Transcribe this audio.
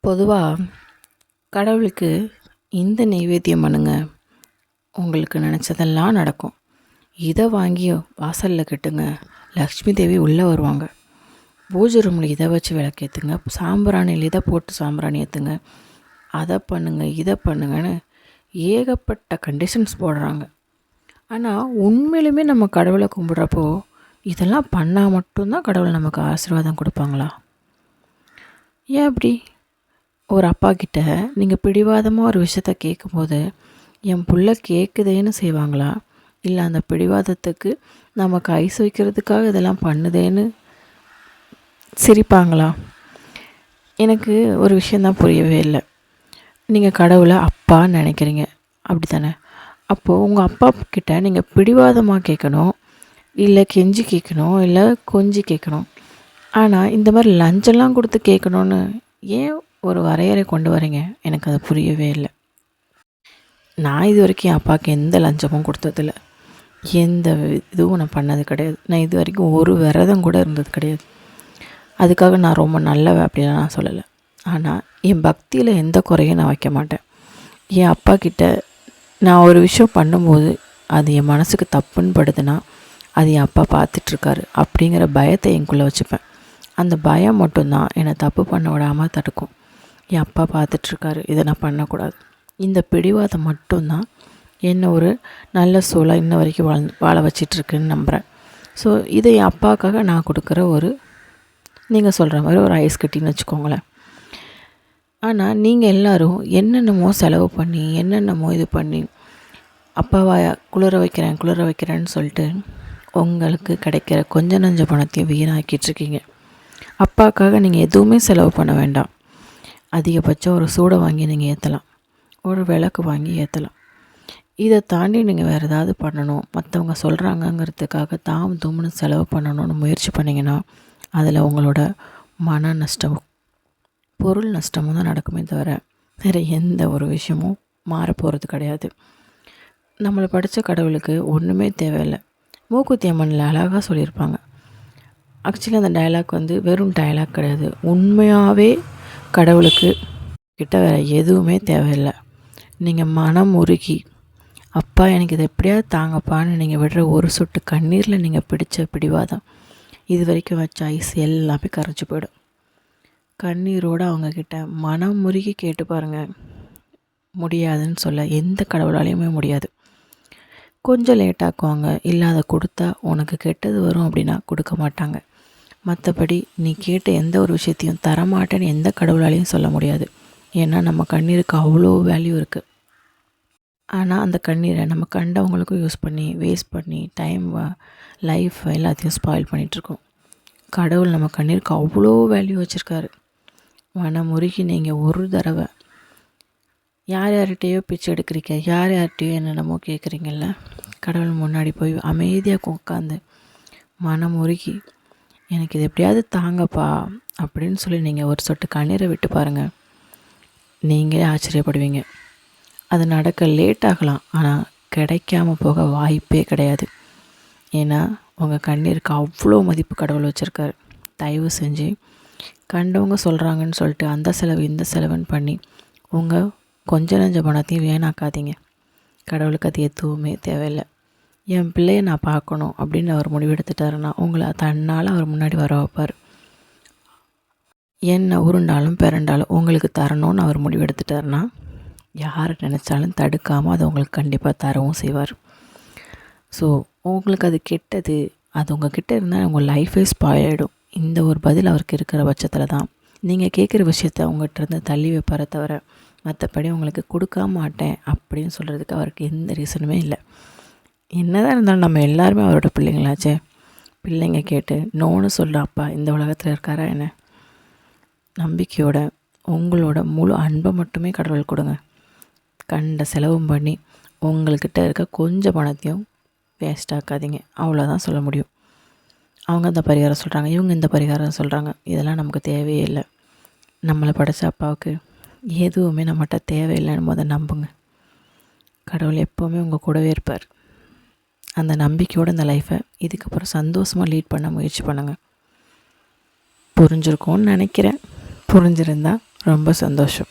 பொதுவாக கடவுளுக்கு இந்த நெய்வேத்தியம் பண்ணுங்க, உங்களுக்கு நினச்சதெல்லாம் நடக்கும். இதை வாங்கி வாசலில் கட்டுங்க, லக்ஷ்மி தேவி உள்ளே வருவாங்க. பூஜை ரூமில் இதை வச்சு விளக்கேற்றுங்க, சாம்பிராணியில் இதை போட்டு சாம்பிராணி ஏற்றுங்க, அதை பண்ணுங்க இதை பண்ணுங்கன்னு ஏகப்பட்ட கண்டிஷன்ஸ் போடுறாங்க. ஆனால் உண்மையிலுமே நம்ம கடவுளை கும்பிட்றப்போ இதெல்லாம் பண்ணால் மட்டும்தான் கடவுள் நமக்கு ஆசீர்வாதம் கொடுப்பாங்களா? ஏன் அப்படி? ஒரு அப்பா கிட்ட நீங்கள் பிடிவாதமாக ஒரு விஷயத்த கேட்கும்போது என் புள்ள கேட்குதேன்னு செய்வாங்களா? இல்லை அந்த பிடிவாதத்துக்கு நமக்கு ஐஸ் வைக்கிறதுக்காக இதெல்லாம் பண்ணுதேன்னு சிரிப்பாங்களா? எனக்கு ஒரு விஷயந்தான் புரியவே இல்லை. நீங்கள் கடவுளை அப்பான்னு நினைக்கிறீங்க, அப்படி தானே? அப்போது உங்கள் அப்பா கிட்ட நீங்கள் பிடிவாதமாக கேட்கணும், இல்லை கெஞ்சி கேட்கணும், இல்லை கொஞ்சி கேட்கணும். ஆனால் இந்த மாதிரி லஞ்செல்லாம் கொடுத்து கேட்கணுன்னு ஏன் ஒரு வரையறை கொண்டு வரீங்க? எனக்கு அது புரியவே இல்லை. நான் இது வரைக்கும் என் அப்பாவுக்கு எந்த லஞ்சமும் கொடுத்ததில்ல, எந்த இதுவும் நான் பண்ணது கிடையாது. நான் இது வரைக்கும் ஒரு விரதம் கூட இருந்தது கிடையாது. அதுக்காக நான் ரொம்ப நல்லவ அப்படிலாம் நான் சொல்லலை. ஆனால் என் பக்தியில் எந்த குறையும் நான் வைக்க மாட்டேன். என் அப்பா கிட்ட நான் ஒரு விஷயம் பண்ணும்போது அது என் மனசுக்கு தப்புன்னு படுதுன்னா அது என் அப்பா பார்த்துட்ருக்காரு அப்படிங்கிற பயத்தை எனக்குள்ளே வச்சுப்பேன். அந்த பயம் மட்டும்தான் என்னை தப்பு பண்ண விடாமல் தடுக்கும். என் அப்பா பார்த்துட்ருக்காரு, இதை நான் பண்ணக்கூடாது. இந்த பிடிவாதம் மட்டும்தான் என்னை ஒரு நல்ல சூழல் இன்ன வரைக்கும் வாழ வச்சிட்ருக்குன்னு நம்புகிறேன். ஸோ இதை என் அப்பாவுக்காக நான் கொடுக்குற ஒரு, நீங்கள் சொல்கிற மாதிரி ஒரு ஐஸ் கட்டின்னு வச்சுக்கோங்களேன். ஆனால் நீங்கள் எல்லோரும் என்னென்னமோ செலவு பண்ணி என்னென்னமோ இது பண்ணி அப்பாவா குளிர வைக்கிறேன்னு சொல்லிட்டு உங்களுக்கு கிடைக்கிற கொஞ்ச நஞ்ச பணத்தையும் வீணாக்கிட்டுருக்கீங்க. அப்பாவுக்காக நீங்கள் எதுவுமே செலவு பண்ண வேண்டாம். அதிகபட்சம் ஒரு சூடை வாங்கி நீங்கள் ஏற்றலாம், ஒரு விளக்கு வாங்கி ஏற்றலாம். இதை தாண்டி நீங்கள் வேறு ஏதாவது பண்ணணும், மற்றவங்க சொல்கிறாங்கங்கிறதுக்காக தாம் தூம்னு செலவு பண்ணணும்னு முயற்சி பண்ணிங்கன்னா அதில் உங்களோட மன நஷ்டமும் பொருள் நஷ்டமும் தான் நடக்குமே தவிர வேறு எந்த ஒரு விஷயமும் மாறப்போகிறது கிடையாது. நம்மளை படித்த கடவுளுக்கு ஒன்றுமே தேவையில்லை. மூக்குத்தி அம்மனில் அழகாக சொல்லியிருப்பாங்க. ஆக்சுவலி அந்த டயலாக் வெறும் டயலாக் கிடையாது. உண்மையாகவே கடவுளுக்கு கிட்ட வேறு எதுவுமே தேவையில்லை. நீங்கள் மனம் உருகி அப்பா எனக்கு இதை எப்படியாவது தாங்கப்பான்னு நீங்கள் விடுற ஒரு சொட்டு கண்ணீரில் நீங்கள் பிடித்த பிடிவாதம் இது வரைக்கும் வச்ச ஐஸ் எல்லாமே கரைச்சி போயிடும். கண்ணீரோடு அவங்கக்கிட்ட மனம் முருகி கேட்டு பாருங்கள். முடியாதுன்னு சொல்ல எந்த கடவுளாலையுமே முடியாது. கொஞ்சம் லேட்டாக்குவாங்க, இல்லை அதை கொடுத்தா உனக்கு கெட்டது வரும் அப்படின்னா கொடுக்க மாட்டாங்க. மற்றபடி நீ கேட்ட எந்த ஒரு விஷயத்தையும் தரமாட்டேன்னு எந்த கடவுளாலையும் சொல்ல முடியாது. ஏன்னா நம்ம கண்ணீருக்கு அவ்வளோ வேல்யூ இருக்குது. ஆனால் அந்த கண்ணீரை நம்ம கண்டவங்களுக்கும் யூஸ் பண்ணி வேஸ்ட் பண்ணி டைம் லைஃப் எல்லாத்தையும் ஸ்பாயில் பண்ணிகிட்ருக்கோம். கடவுள் நம்ம கண்ணீருக்கு அவ்வளோ வேல்யூ வச்சுருக்காரு. மனமுருகி நீங்கள் ஒரு தடவை யார்கிட்டையோ பிச்சை எடுக்கிறீங்க, யார்கிட்டையோ என்னென்னமோ கேட்குறீங்கல்ல, கடவுள் முன்னாடி போய் அமைதியாக உட்காந்து மனமுருகி எனக்கு இது எப்படியாவது தாங்கப்பா அப்படின்னு சொல்லி நீங்கள் ஒரு சொட்டு கண்ணீரை விட்டு பாருங்கள். நீங்களே ஆச்சரியப்படுவீங்க. அது நடக்க லேட் ஆகலாம், ஆனால் கிடைக்காம போக வாய்ப்பே கிடையாது. ஏன்னா உங்கள் கண்ணீருக்கு அவ்வளோ மதிப்பு கடவுள் வச்சுருக்காரு. தயவு செஞ்சு கண்டவங்க சொல்கிறாங்கன்னு சொல்லிட்டு அந்த செலவு இந்த செலவுன்னு பண்ணி உங்கள் கொஞ்ச நஞ்ச பணத்தையும் வீணாக்காதீங்க. கடவுளுக்கு அது எதுவுமே தேவையில்லை. என் பிள்ளையை நான் பார்க்கணும் அப்படின்னு அவர் முடிவெடுத்துட்டாருன்னா உங்களை தன்னால் அவர் முன்னாடி வர வைப்பார். என்ன உருண்டாலும் பிறண்டாலும் உங்களுக்கு தரணும்னு அவர் முடிவெடுத்துட்டாருன்னா யார் நினச்சாலும் தடுக்காமல் அதை உங்களுக்கு கண்டிப்பாக தரவும் செய்வார். ஸோ உங்களுக்கு அது கெட்டது, அது உங்கள் கிட்டே இருந்தால் உங்கள் லைஃபே ஸ்பாயில் ஆகிடும். இந்த ஒரு பதில் அவருக்கு இருக்கிற பட்சத்தில் தான் நீங்கள் கேட்குற விஷயத்த உங்கள்கிட்ட இருந்து தள்ளி வைப்பார தவிர மற்றபடி உங்களுக்கு கொடுக்க மாட்டேன் அப்படின்னு சொல்கிறதுக்கு அவருக்கு எந்த ரீசனுமே இல்லை. என்னதான் இருந்தாலும் நம்ம எல்லாருமே அவரோட பிள்ளைங்களாச்சே. பிள்ளைங்க கேட்டு நோன்னு சொல்கிற அப்பா இந்த உலகத்தில் இருக்காரா என்ன? நம்பிக்கையோட உங்களோட முழு அன்பை மட்டுமே கடவுள் கொடுங்க. கண்ட செலவும் பண்ணி உங்கள்கிட்ட இருக்க கொஞ்சம் பணத்தையும் வேஸ்ட் ஆக்காதீங்க. அவ்வளோதான் சொல்ல முடியும். அவங்க இந்த பரிகாரம் சொல்கிறாங்க, இவங்க இந்த பரிகாரம் சொல்கிறாங்க, இதெல்லாம் நமக்கு தேவையே இல்லை. நம்மளை படைச்ச அப்பாவுக்கு எதுவுமே நம்மகிட்ட தேவையில்லைன்னு முதல் நம்புங்க. கடவுள் எப்போவுமே உங்கள் கூடவே இருப்பார். அந்த நம்பிக்கையோடு இந்த லைஃப்பை இதுக்கப்புறம் சந்தோஷமாக லீட் பண்ண முயற்சி பண்ணுங்கள். புரிஞ்சிருக்கும்னு நினைக்கிறேன். புரிஞ்சிருந்தா ரொம்ப சந்தோஷம்.